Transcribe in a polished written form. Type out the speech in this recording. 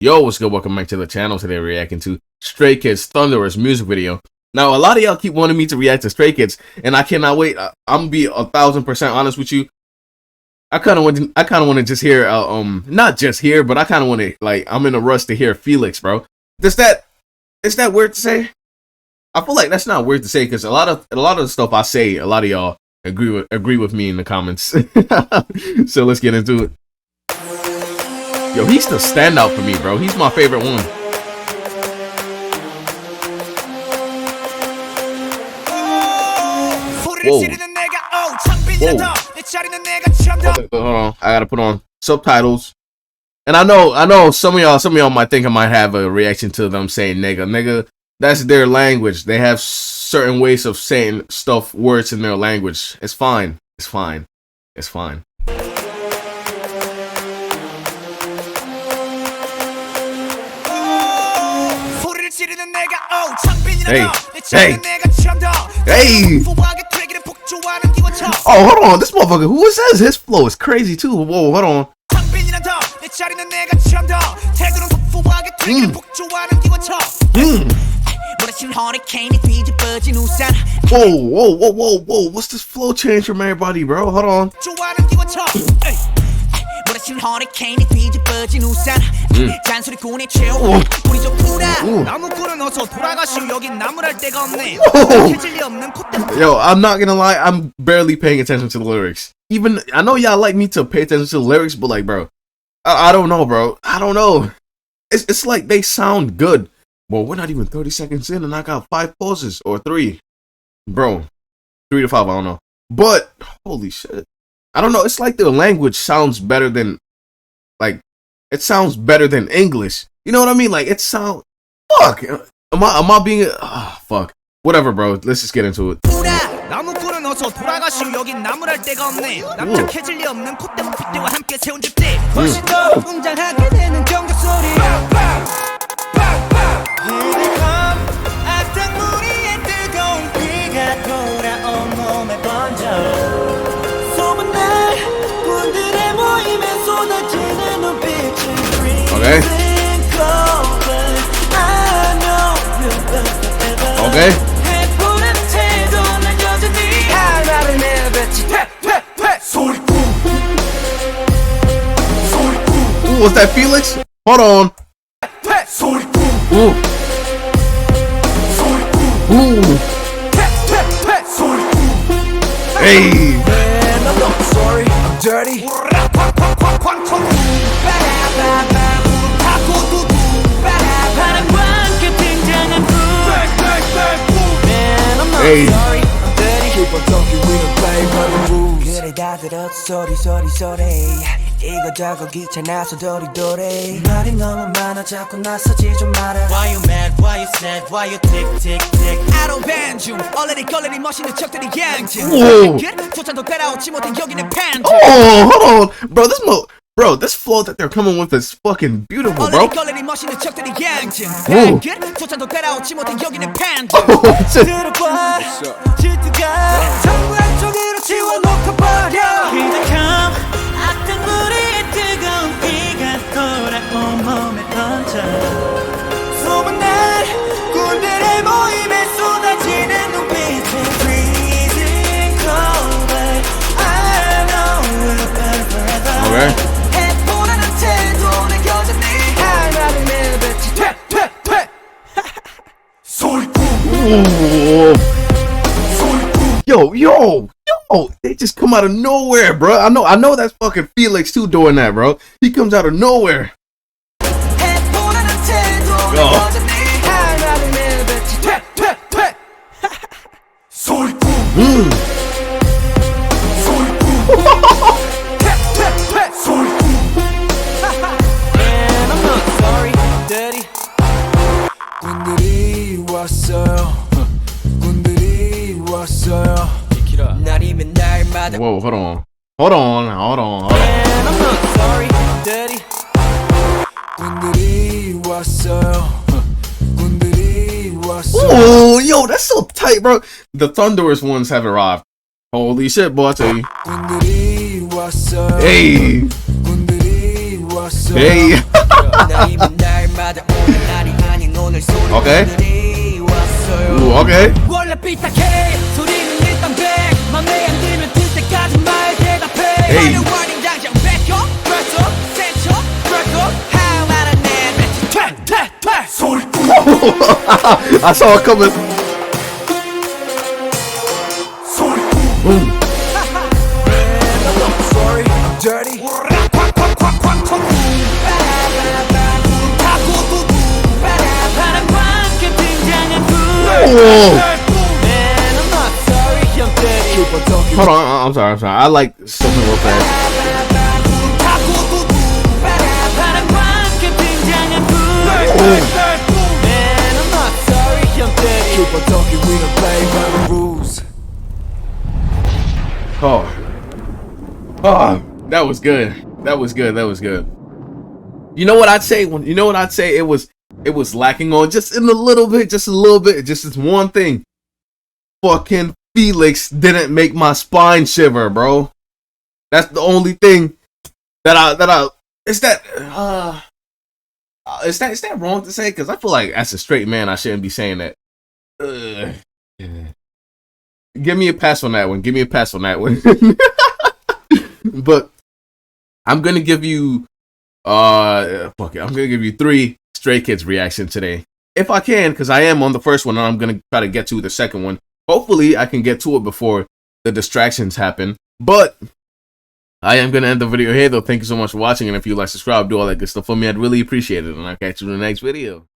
Yo, what's good? Welcome back to the channel. Today we're reacting to Stray Kids' Thunderous music video. Now, a lot of y'all keep wanting me to react to Stray Kids, and I cannot wait. I'm gonna be 1000% honest with you. I kind of want to just hear, not just hear, but I kind of want to, like, I'm in a rush to hear Felix, bro. Is that weird to say? I feel like that's not weird to say because a lot of the stuff I say, a lot of y'all agree with me in the comments. So let's get into it. Yo, he's the standout for me, bro. He's my favorite one. Whoa. Okay, hold on. I gotta put on subtitles. And I know some of y'all might think I might have a reaction to them saying nigga. Nigga, that's their language. They have certain ways of saying words in their language. It's fine. It's fine. It's fine. Hey. Oh, hold on. This motherfucker, who is this? His flow is crazy too. Whoa, hold on. Whoa. What's this flow change from everybody, bro? Hold on. Yo, I'm not gonna lie, I'm barely paying attention to the lyrics. Even I know y'all like me to pay attention to the lyrics, but like, bro, I don't know, bro. I don't know. It's like they sound good. Well, we're not even 30 seconds in, and I got 5 pauses or 3, bro. 3 to 5, I don't know. But holy shit. I don't know, it's like the language sounds better than, like, it sounds better than English. You know what I mean? Like, it sounds, fuck. Am I being, fuck. Whatever, bro. Let's just get into it. Okay. Ooh, was that Felix? Hold on. Ooh. Ooh. Hey. Man, I'm not sorry. I'm dirty. Hey. Why you mad? Why you sad? Why you tick tick tick? I don't ban you. Already 멋있는 척들이 양심. Oh, hold on, bro. This flow that they're coming with is fucking beautiful, bro. Ooh. Okay. Yo, they just come out of nowhere, bro. I know that's fucking Felix too doing that, bro. He comes out of nowhere. Whoa, hold on. Man, I'm not sorry, daddy. Ooh, yo, that's so tight, bro. The Thunderous ones have arrived. Holy shit, boy, I tell you. Hey. Hey. Okay. Ooh, okay. Hey. I saw it coming. Sorry, I'm dirty. Hold on, I'm sorry. I like something real fast. Oh, that was good. That was good. You know what I'd say? It was lacking on just in a little bit, just this one thing. Fucking Felix didn't make my spine shiver, bro. That's the only thing that I is that wrong to say? Because I feel like as a straight man I shouldn't be saying that. Give me a pass on that one. But I'm gonna give you I'm gonna give you 3 Stray Kids reactions today, if I can, because I am on the first one and I'm gonna try to get to the second one. Hopefully I can get to it before the distractions happen. But I am gonna end the video here though. Thank you so much for watching, and if you like, subscribe, do all that good stuff for me, I'd really appreciate it, and I'll catch you in the next video.